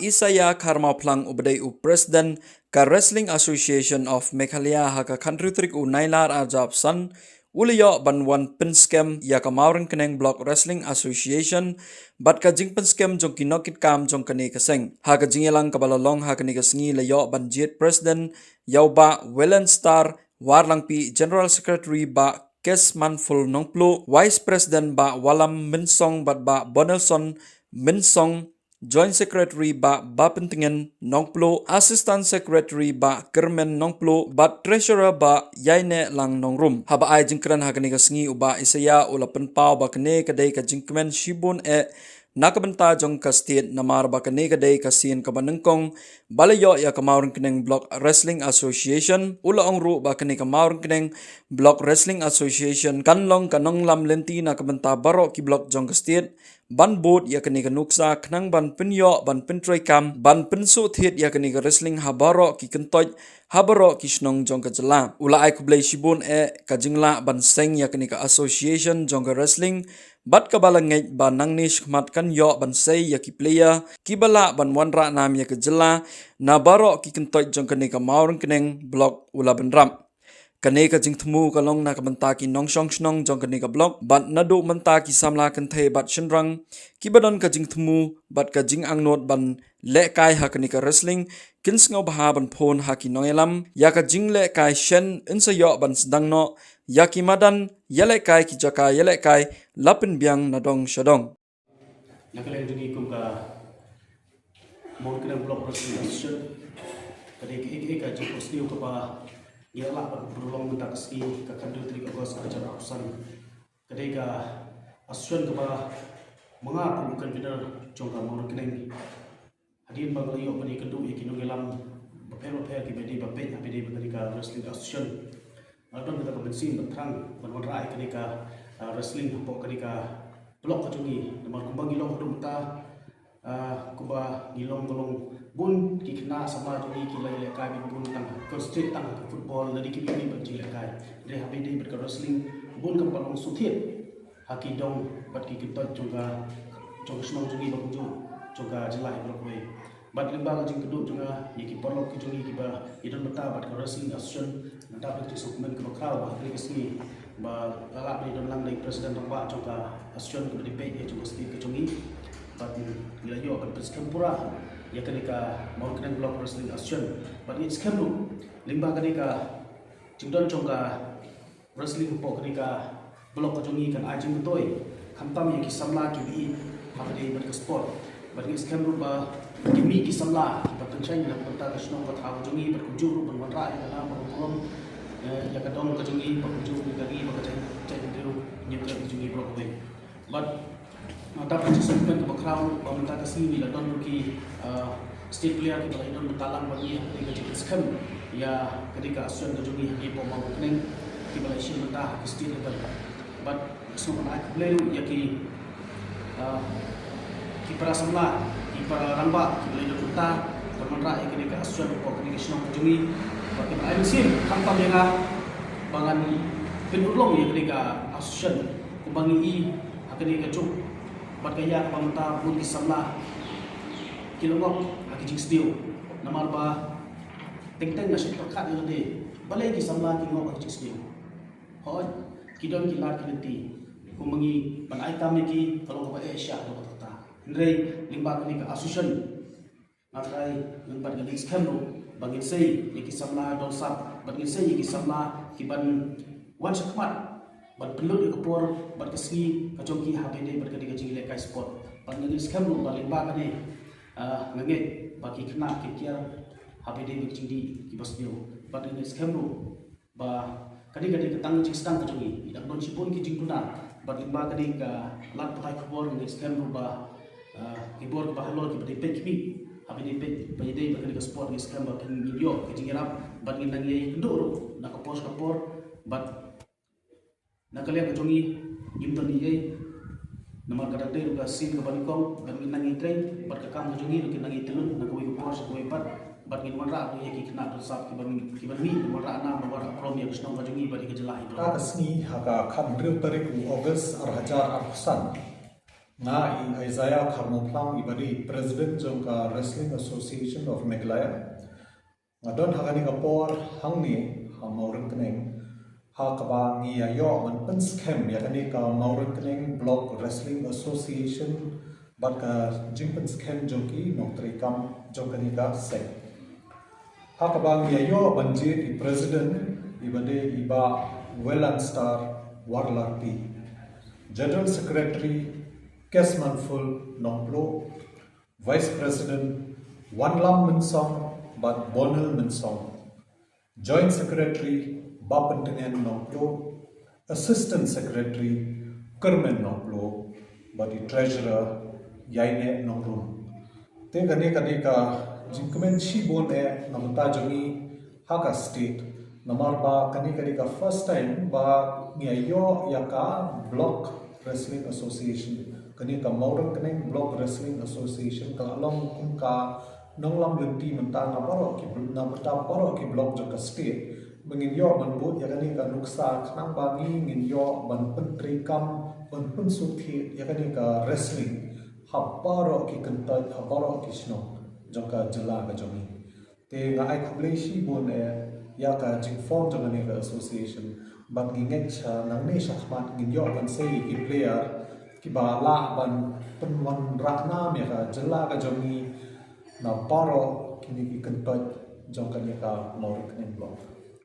Isaya Karma Plang ubday u President ka Wrestling Association of Meghalaya ha ka country trick u Nailar Ajab San uliyo banwan pinskem ya ka Mauren Keneng Block Wrestling Association bat ka jing pinskem jong kinokit kam jong kani kaseng ha ka jingelang kabalalong ha kani kasengi layo banjit President yauba Wellen Star warlang pi General Secretary ba Kes Manful Nongplo Vice President ba Walam Minsong bat ba Bonelson Minsong Joint Secretary ba Bapentingen Nongplo, Assistant Secretary ba Kermen Nongplo, ba Treasurer ba Yaine Lang Nongrum. Haba ay jingkran hagani kasengi uba Isaya ulapan pao ba kane kadai ka jingkmen shibun nakabenta jong ka state namar ba kane kadai ka sin ka banengkong balayo ya kamauren keneng Block Wrestling Association ula ongru ba kane kamauren keneng Block Wrestling Association kanlong kanong lam lenti nakabenta baro ki block jong ka state ban boat ya kani kanuksa knang ban pinyo ban pintroy kam ban pinsu thit ya kani wrestling habaro ki kentoj habaro ki snong jong ka jala ula ai kublai shibun ka jingla ban seng ya kani ka association jong ka wrestling bat ka balangai ban nangnish khmat kan yo ban sei ya ki player ki bala ban wanra nam ya ka jala na baro ki kentoj jong kani ka maurang keneng block ula ban ram kane ka jingthmu kalong na kabanta ki nongsong snong jong kane ka block bat nadu manta ki samla kan the bat shinrang ki badon ka jingthmu bat ka jing angnot ban le kai ha kane ka wrestling kinsngo baha ban phone ha ki noelam ya ka jing le kai shen insa yo ban sedangno ya ki madan yele kai ki jaka yele kai lapin biang nadong shadong nakalen jungi kum ka mon kena block wrestling association kade ki ka jing postiu ka ba ialah berulang mentak ski ke kandu trik agos acara urusan ketika asuhan kepada mengaku bukan benar jongka mau keneng hadirin banglayo bani kedu ikinu gelam beper ki bedi bapet bedi ketika wrestling asuhan adon kita kebensin betrang menwarai ketika wrestling pok ketika blok kejungi nomor kembang gilong hudung ta kuba gilong golong bun ki kena sama jungi ki lai lekai bin bun tang ko street tang football dari ki ni banci lekai de habe de ber wrestling bun kam palong suthit haki dong bat ki kitot juga jong snong jungi ba kunju juga jelai blok we bat limba jing kedu juga ki polok ki jungi ki ba idon beta bat wrestling association nda bat ki sukmen ko kraw ba ki sni ba ala ni don lang dai president ba juga association ko di pe juga sti ki jungi bat gila yo kan pura ya ketika mau kena Block Wrestling Association but it's kemlu limba kenika jingdon chongka wrestling po kenika blok kajongi kan ajing betoi khamtam ya kisamla ki bi habde ber sport but it's kemlu ba kimi kisamla ba pencai na penta kasno ka thaw jongi ber kujuru ban wanra ya na kolom ya kadong kajongi ba kujuru gagi ba kacai cai deu nyutra kajongi blok we but mata participant ke background pemerintah kesini bila don ki state player kita don betalang bagi ketika kita skam ya ketika asuhan kejungi di pomau keneng di Malaysia mentah ke state level but semua nak play ya ki para semula ki para ramba ki boleh kita pemerintah ya ketika asuhan pok ketika senang kejungi bagi para musim kampam yang bangan penulung ya ketika asuhan kubangi ketika cuk bat kaya pemerintah pun disamlah kilomok aki jing stiu namar ba teng-teng na syut perkat yo de balai ki samlah ki ngok aki jing stiu hoi kidon ki lar kilenti kumangi pan item ki kalau ba Asia do kata ndrei limba ni ka association natrai limba ni skemro bangin sei ki samlah don sap bangin sei ki samlah ki ban wan sakmat bat pelut ke por bat kesni kacongki HBD bat ketika jingile kai sport bat ngani skam baling ba kane ngange bagi kena kikiar HBD ke jingdi ki bas dio bat ngani skam ba ketika ketang jing sedang kacongki idak don sipun ki jingtuna bat limba ketika lat pakai kubor ngani skam ba kibor ba halol ki bat pek mi HBD pek payede bat ketika sport ngani skam ba kin video ke jingirap bat ngani ngi ndur nak pos kapor bat nakalian kejongi imton ni nomor kadang dia juga sim ke balikong dan minangi train bat kakam kejongi lukin nangi telun nak kuwi kupor kuwi pat bat ngin wanra tu ye ki kena sap ki ban mi wanra na wanra prom ya kusnong kejongi bat ke jelah itu ta asni haka kham rew tarik August 2008 nga I Isaiah Kharmoplang ibadi President jongka Wrestling Association of Meghalaya ngadon hakani kapor hangni ha mauran keneng ha kaba ngi ayo man pen scam yakani ka mauran keneng Block Wrestling Association bat ka jingpen scam jongki noktri kam jongkani ka se ha kaba ngi ayo banjit I President ibade iba Welland Star Warlarpi General Secretary Kesman Full Nongplo, Vice President Wanlam Minsong Bat Bonel Minsong, Joint Secretary Bapantengen Nongplo, Assistant Secretary Kermen Nongplo, Bat Treasurer Yaine Nongrum. Te kadeka jingkemen Shibon namata jongi Haka State namar ba kadeka first time ba ngayo yaka Block Wrestling Association kani ka Maurang Keneng Block Wrestling Association ka along kung ka nonglam lenti mentang aparo ki na beta paro ki block jaka state mengin yo manbut ya kani ka nuksa kanang bangi ngin yo ban pentri kam ban pensuthi ya kani ka wrestling haparo ki kentai haparo ki sno jaka jela ka jomi te nga ai khublei bon ya ka jing form jaka ni ka association ban ngingek cha nang ne shakmat ngin yo ban sei ki player ki bala ban penwan rakna me ka jela ka jomi na paro kini ki kentot jong ka Maurang Keneng Block